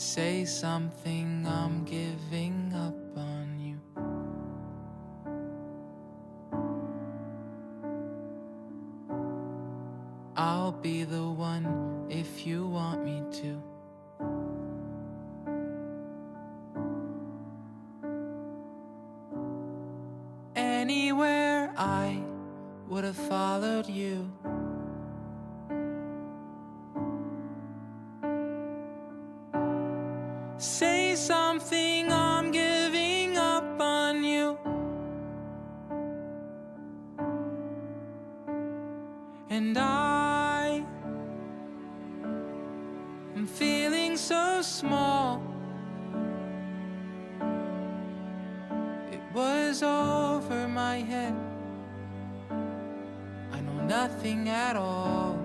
Say something, I'm giving up on you. I'll be the one if you want me to. Anywhere I would have followed you. Say something, I'm giving up on you. And I am feeling so small. It was over my head. I know nothing at all.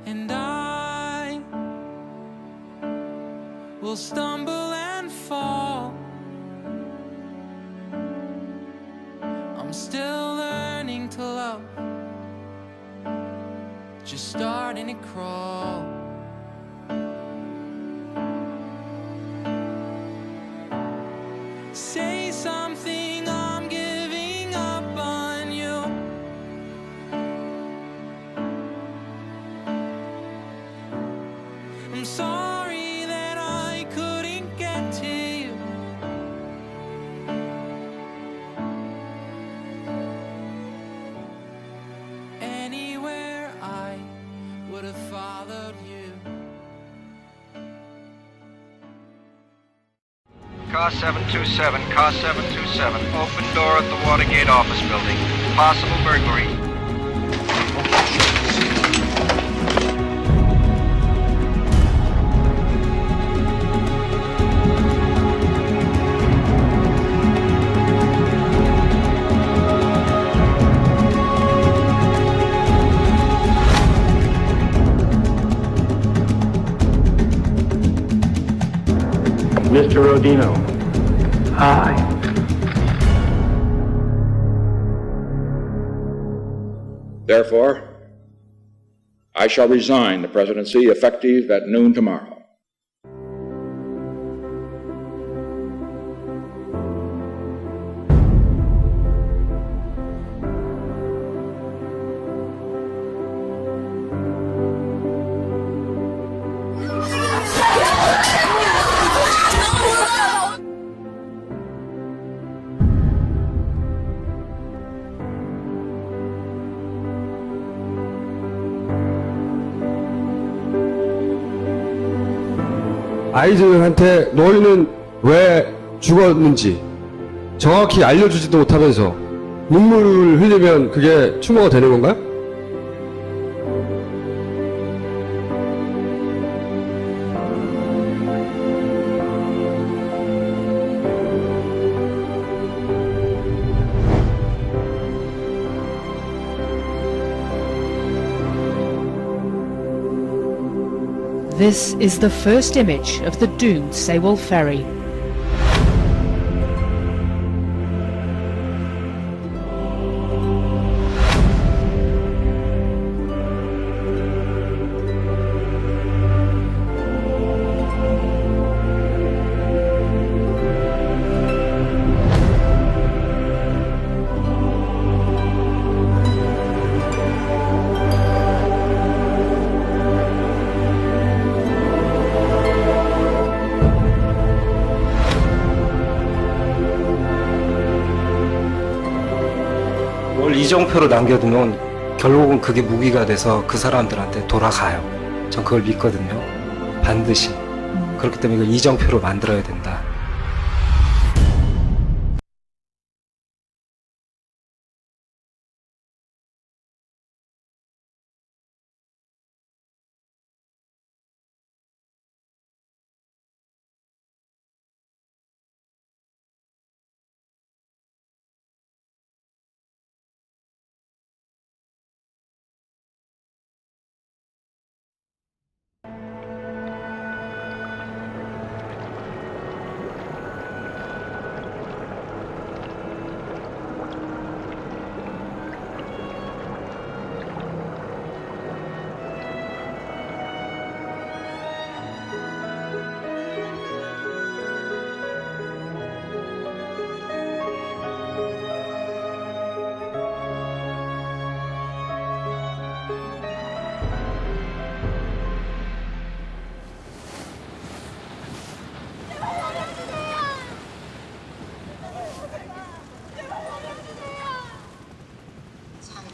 And I will stumble and fall. I'm still learning to love, just starting to crawl. Say something, I'm giving up on you. I'm sorry that I couldn't get to you. Anywhere I would have followed you. Car 727, car 727, open door at the Watergate office building. Possible burglary. Mr. Rodino. Hi. Therefore, I shall resign the presidency effective at noon tomorrow. 아이들한테 너희는 왜 죽었는지 정확히 알려주지도 못하면서 눈물을 흘리면 그게 추모가 되는 건가요? This is the first image of the doomed Sewol ferry. 뭘 이정표로 남겨두면 결국은 그게 무기가 돼서 그 사람들한테 돌아가요. 전 그걸 믿거든요. 반드시. 그렇기 때문에 이걸 이정표로 만들어야 된다.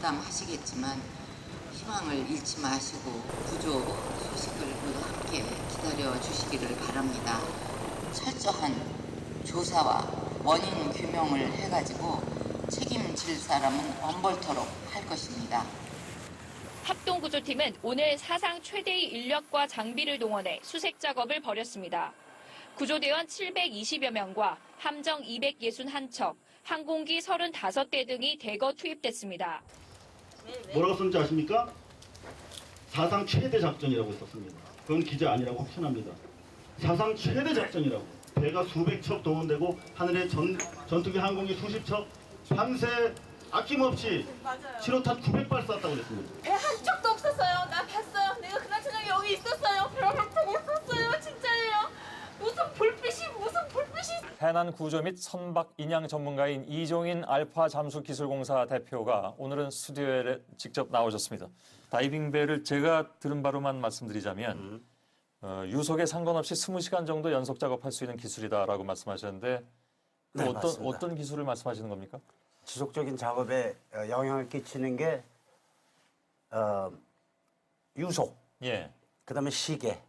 공감하시겠지만 희망을 잃지 마시고 구조 소식을 모두 함께 기다려 주시기를 바랍니다. 철저한 조사와 원인 규명을 해가지고 책임질 사람은 엄벌토록 할 것입니다. 합동구조팀은 오늘 사상 최대의 인력과 장비를 동원해 수색 작업을 벌였습니다. 구조대원 720여 명과 함정 261척, 항공기 35대 등이 대거 투입됐습니다. 뭐라고 썼는지 아십니까? 사상 최대 작전이라고 썼습니다. 그건 기자 아니라고 확신합니다. 사상 최대 작전이라고. 배가 수백 척 동원되고 하늘에 전투기 항공기 수십 척, 밤새 아낌없이 신호탄 900발 쐈다고 그랬습니다. 배 한 척도 없었어요. 나 봤어요. 내가 그날 저녁에 여기 있었어요. 배 한 척 없었어요. 진짜예요. 무슨 불빛이. 해난 구조 및 선박 인양 전문가인 이종인 알파 잠수기술공사 대표가 오늘은 스튜디오에 직접 나오셨습니다. 다이빙배를 제가 들은 바로만 말씀드리자면 유속에 상관없이 20시간 정도 연속 작업할 수 있는 기술이다라고 말씀하셨는데 네, 어떤 기술을 말씀하시는 겁니까? 지속적인 작업에 영향을 끼치는 게 유속, 예. 그다음에 시계.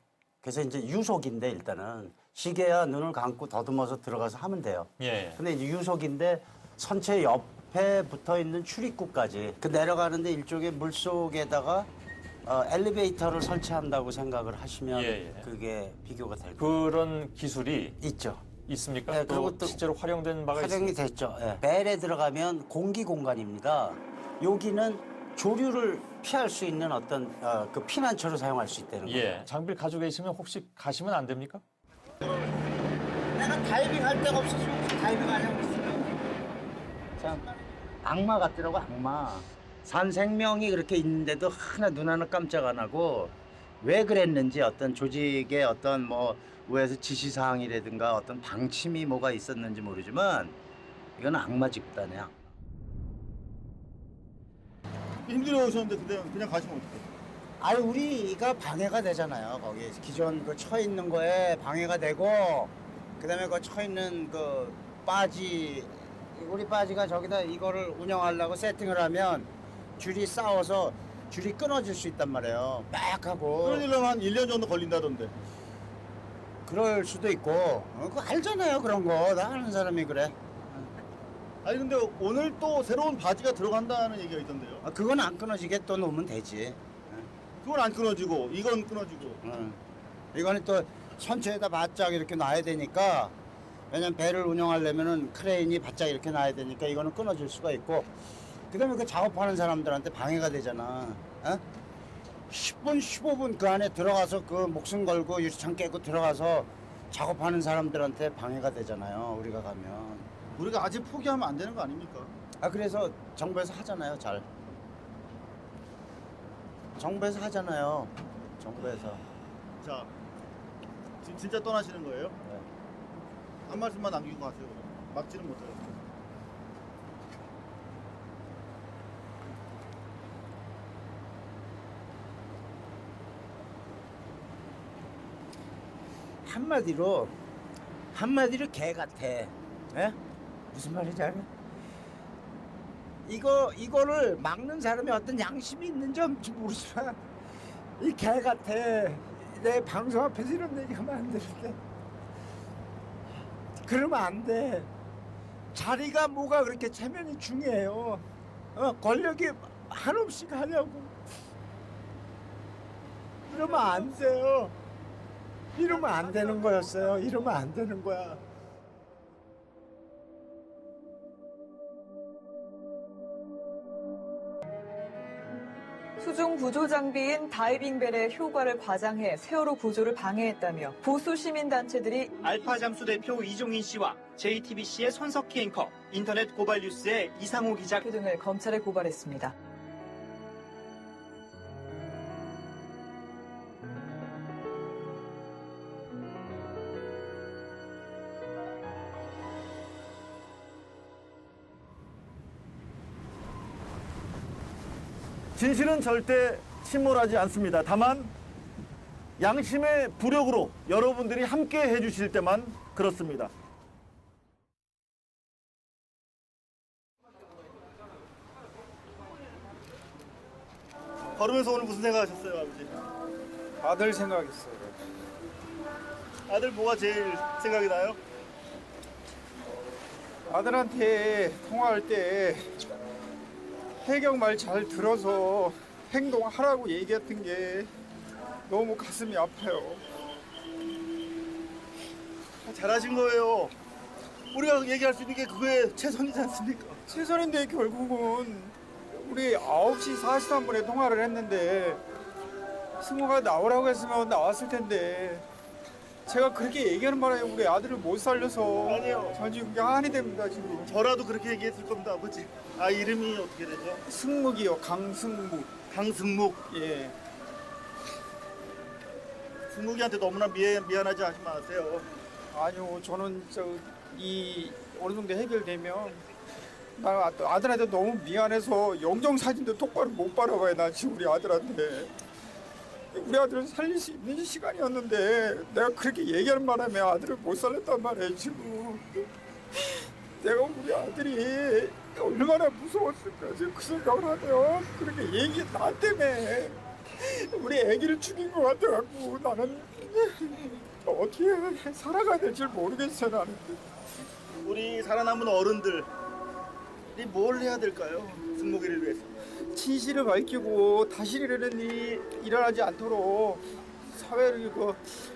그래서 이제 유속인데 일단은 시계야 눈을 감고 더듬어서 들어가서 하면 돼요. 예. 근데 이제 유속인데 선체 옆에 붙어 있는 출입구까지 그 내려가는데 일종의 물 속에다가 엘리베이터를 설치한다고 생각을 하시면 그게 비교가 될 거예요. 그런 기술이 있죠. 있습니까? 네, 또 실제로 활용된 바가 활용이 있습니까? 됐죠. 네. 벨에 들어가면 공기 공간입니다. 여기는 조류를 피할 수 있는 어떤 그 피난처로 사용할 수 있다는 거예요. 예. 장비를 가지고 계시면 혹시 가시면 안 됩니까? 내가 다이빙 할 데가 없어서 다이빙 하려고 있어요. 참 악마 같더라고, 악마. 산 생명이 그렇게 있는데도 하나 눈 하나 깜짝 안 하고 왜 그랬는지 어떤 조직의 어떤 뭐 위에서 지시사항이라든가 어떤 방침이 뭐가 있었는지 모르지만 이건 악마 집단이야. 힘들어 오셨는데 그냥 가시면 어떡해요? 아니 우리가 방해가 되잖아요. 거기 기존 그 처 있는 거에 방해가 되고 그다음에 그 처 있는 그 바지 우리 바지가 저기다 이거를 운영하려고 세팅을 하면 줄이 싸워서 줄이 끊어질 수 있단 말이에요. 막 하고. 그러려면 한 1년 정도 걸린다던데. 그럴 수도 있고. 그거 알잖아요. 그런 거. 나 아는 사람이 그래. 아니 근데 오늘 또 새로운 바지가 들어간다는 얘기가 있던데요. 그건 안 끊어지게 또 놓으면 되지. 그건 안 끊어지고 이건 끊어지고. 이거는 또 선체에다 바짝 이렇게 놔야 되니까 왜냐면 배를 운영하려면은 크레인이 바짝 이렇게 놔야 되니까 이거는 끊어질 수가 있고 그다음에 그 작업하는 사람들한테 방해가 되잖아. 10분 15분 그 안에 들어가서 그 목숨 걸고 유리창 깨고 들어가서 작업하는 사람들한테 방해가 되잖아요. 우리가 가면. 우리가 아직 포기하면 안 되는 거 아닙니까? 그래서 정부에서 하잖아요. 잘. 정부에서 하잖아요. 정부에서. 자, 진짜 떠나시는 거예요? 네. 한 말씀만 남기고 가세요. 막지는 못해요. 한마디로 개 같아. 예? 무슨 말인지 알아? 이거를 막는 사람이 어떤 양심이 있는지 없는지 모르지만 이 개 같아. 내 방송 앞에서 이런 얘기하면 안 되는데 그러면 안 돼. 자리가 뭐가 그렇게 체면이 중요해요. 권력이 한없이 가냐고. 이러면 안 돼요. 이러면 안 되는 거였어요. 이러면 안 되는 거야. 수중 구조 장비인 다이빙벨의 효과를 과장해 세월호 구조를 방해했다며 보수 시민단체들이 알파 잠수 대표 이종인 씨와 JTBC의 손석희 앵커, 인터넷 고발 뉴스의 이상호 기자 등을 검찰에 고발했습니다. 진실은 절대 침몰하지 않습니다. 다만 양심의 부력으로 여러분들이 함께 해주실 때만 그렇습니다. 걸으면서 오늘 무슨 생각하셨어요, 아버지? 아들 생각했어요. 아들 뭐가 제일 생각이 나요? 아들한테 통화할 때 해경 말 잘 들어서 행동하라고 얘기했던 게 너무 가슴이 아파요. 잘하신 거예요. 우리가 얘기할 수 있는 게 그게 최선이지 않습니까? 최선인데 결국은 우리 9시 43분에 통화를 했는데 승우가 나오라고 했으면 나왔을 텐데 제가 그렇게 얘기하는 바람에 우리 아들을 못 살려서 아니요. 전 지금 한이 됩니다 지금. 저라도 그렇게 얘기했을 겁니다, 아버지. 아, 이름이 어떻게 되죠? 승묵이요. 강승묵. 강승묵. 예. 승묵이한테 너무나 미안하지 마세요. 아니요, 저는 이 어느 정도 해결되면 나 아들한테 너무 미안해서 영정 사진도 똑바로 못 바라봐요. 나 지금 우리 아들한테. 우리 아들을 살릴 수 있는 시간이었는데 내가 그렇게 얘기하는 바람에 아들을 못 살렸단 말이에요 지금. 내가 우리 아들이 얼마나 무서웠을까 지금 그 생각을 하면 그렇게 나 때문에 우리 애기를 죽인 것 같아갖고 나는 어떻게 살아가야 될지 모르겠어요 나는. 우리 살아남은 어른들이 뭘 해야 될까요? 승목이를 위해서. 진실을 밝히고 다시 이런 일이 일어나지 않도록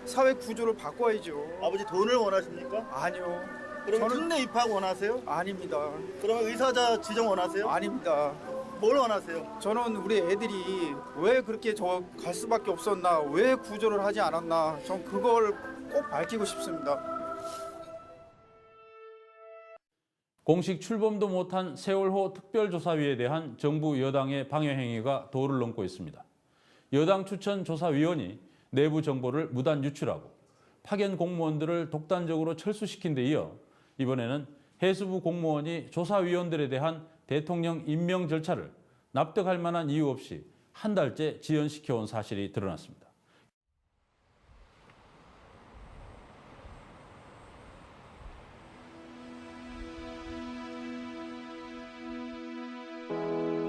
사회 구조를 바꿔야죠. 아버지 돈을 원하십니까? 아니요. 그러면 특례 입학 원하세요? 아닙니다. 그러면 의사자 지정 원하세요? 아닙니다. 뭘 원하세요? 저는 우리 애들이 왜 그렇게 갈 수밖에 없었나, 왜 구조를 하지 않았나, 전 그걸 꼭 밝히고 싶습니다. 공식 출범도 못한 세월호 특별조사위에 대한 정부 여당의 방해 행위가 도를 넘고 있습니다. 여당 추천 조사위원이 내부 정보를 무단 유출하고 파견 공무원들을 독단적으로 철수시킨 데 이어 이번에는 해수부 공무원이 조사위원들에 대한 대통령 임명 절차를 납득할 만한 이유 없이 한 달째 지연시켜온 사실이 드러났습니다.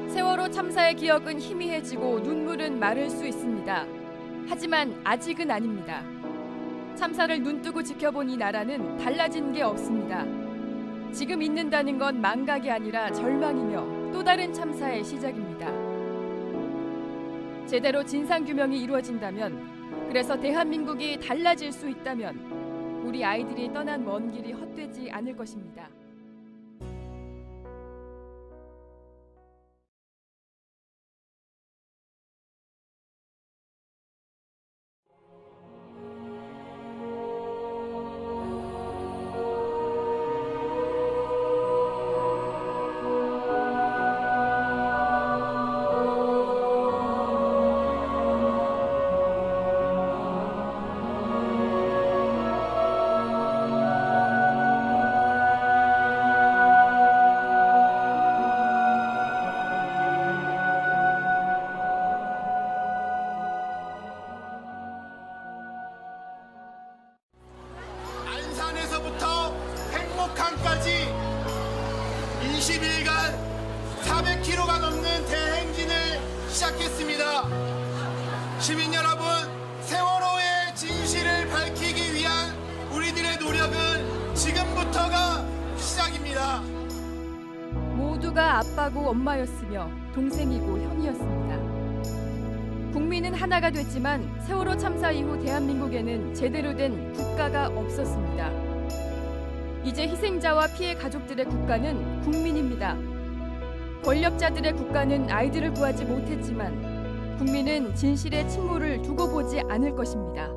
세월호 참사의 기억은 희미해지고 눈물은 마를 수 있습니다. 하지만 아직은 아닙니다. 참사를 눈뜨고 지켜본 이 나라는 달라진 게 없습니다. 지금 있는다는 건 망각이 아니라 절망이며 또 다른 참사의 시작입니다. 제대로 진상규명이 이루어진다면, 그래서 대한민국이 달라질 수 있다면 우리 아이들이 떠난 먼 길이 헛되지 않을 것입니다. 안산에서부터 행복항까지 20일간 400km가 넘는 대행진을 시작했습니다. 시민 여러분, 세월호의 진실을 밝히기 위한 우리들의 노력은 지금부터가 시작입니다. 모두가 아빠고 엄마였으며 동생이고 형이었습니다. 국민은 하나가 됐지만 세월호 참사 이후 대한민국에는 제대로 된 국가가 없었습니다. 이제 희생자와 피해 가족들의 국가는 국민입니다. 권력자들의 국가는 아이들을 구하지 못했지만 국민은 진실의 침몰을 두고 보지 않을 것입니다.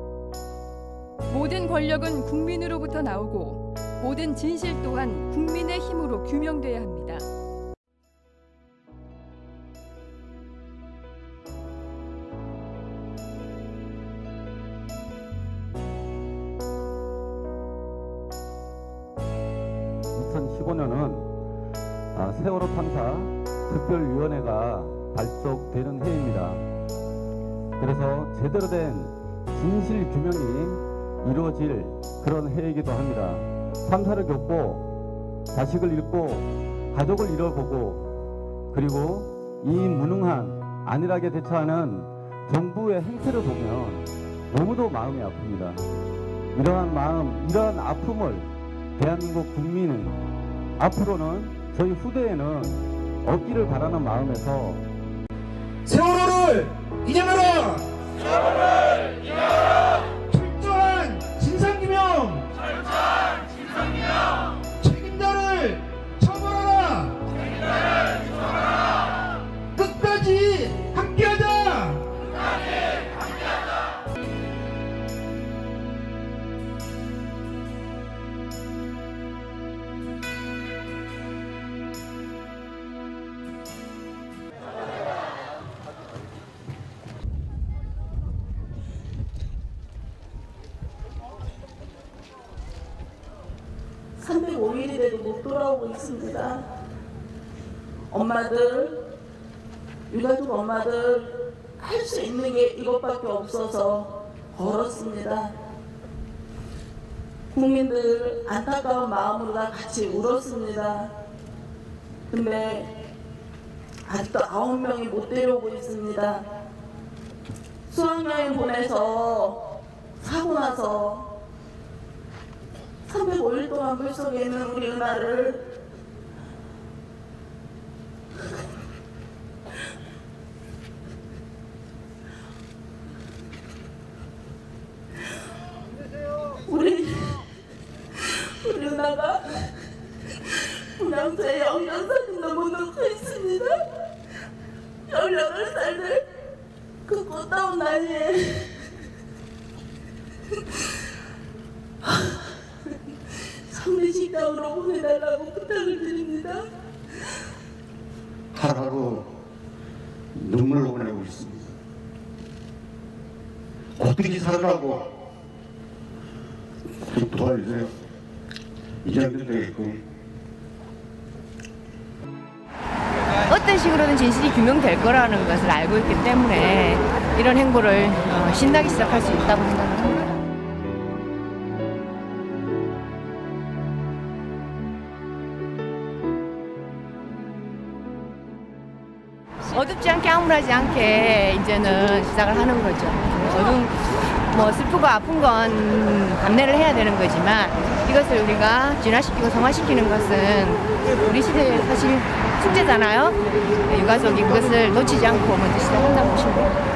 모든 권력은 국민으로부터 나오고 모든 진실 또한 국민의 힘으로 규명돼야 합니다. 세월호 참사 특별위원회가 발족되는 해입니다. 그래서 제대로 된 진실 규명이 이루어질 그런 해이기도 합니다. 참사를 겪고 자식을 잃고 가족을 잃어보고 그리고 이 무능한 안일하게 대처하는 정부의 행태를 보면 너무도 마음이 아픕니다. 이러한 마음, 이러한 아픔을 대한민국 국민은 앞으로는 저희 후대에는 없기를 바라는 마음에서 세월호를 기념하라! 세월호를 기념하라! 철저한 진상규명! 철저한 진상규명! 책임자를 처벌하라! 책임자를 처벌하라! 끝까지 함께하자! 끝까지 함께하자! (305일이) 돼도 못 돌아오고 있습니다. 엄마들, 유가족 엄마들 할 수 있는 게 이것밖에 없어서 걸었습니다. 국민들 안타까운 마음으로 다 같이 울었습니다. 근데 아직도 9명이 못 데려오고 있습니다. 수학여행 보내서 사고 나서 305일 동안 물속에 있는 우리 은하를 우리 은하가 분양소에 영양사진도 못 넣고 있습니다. 18살들 그 꽃다운 나이에 장례식장으로 보내달라고 부탁을 드립니다. 하라고 눈물로 보내고 있습니다. 어떻게 살라고 좀 도와주세요. 이 정도 되겠고. 어떤 식으로든 진실이 규명될 거라는 것을 알고 있기 때문에 이런 행보를 신나게 시작할 수 있다고 생각합니다. 어둡지 않게 암울하지 않게 이제는 시작을 하는 거죠. 뭐 슬프고 아픈 건 감내를 해야 되는 거지만 이것을 우리가 진화시키고 성화시키는 것은 우리 시대의 사실 숙제잖아요. 유가족이 그것을 놓치지 않고 먼저 시작한다고 보시면 돼요.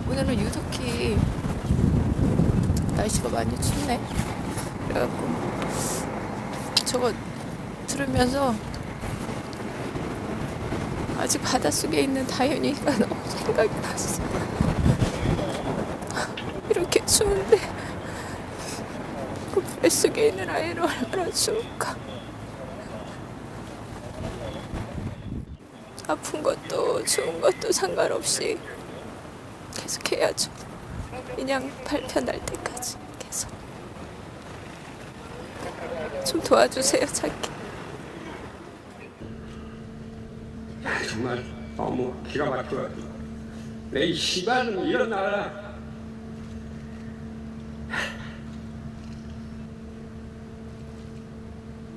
오늘은 유독히 날씨가 많이 춥네. 그래갖고 저거 들으면서 아직 바닷속에 있는 다현이가 너무 생각이 났어. 이렇게 추운데 그 뱃속에 있는 아이는 얼마나 추울까. 아픈 것도 추운 것도 상관없이 계속 해야죠. 인양 발표 날 때까지 계속. 좀 도와주세요, 찾기. 정말 너무 기가 막혀요. 내 이 시발은 이런 나라.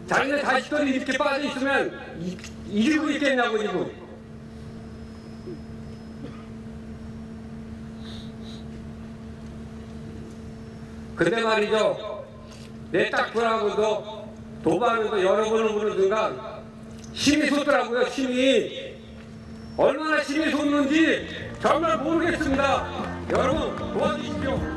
자기네 자식들이 이렇게 빠져 있으면 이기고 있겠냐고 지금. 근데 말이죠. 내 딱 보라고도 도발하면서 여러 번을 보는 순간 힘이 솟더라고요. 힘이. 얼마나 힘이 솟는지 정말 모르겠습니다. 여러분 도와주십시오.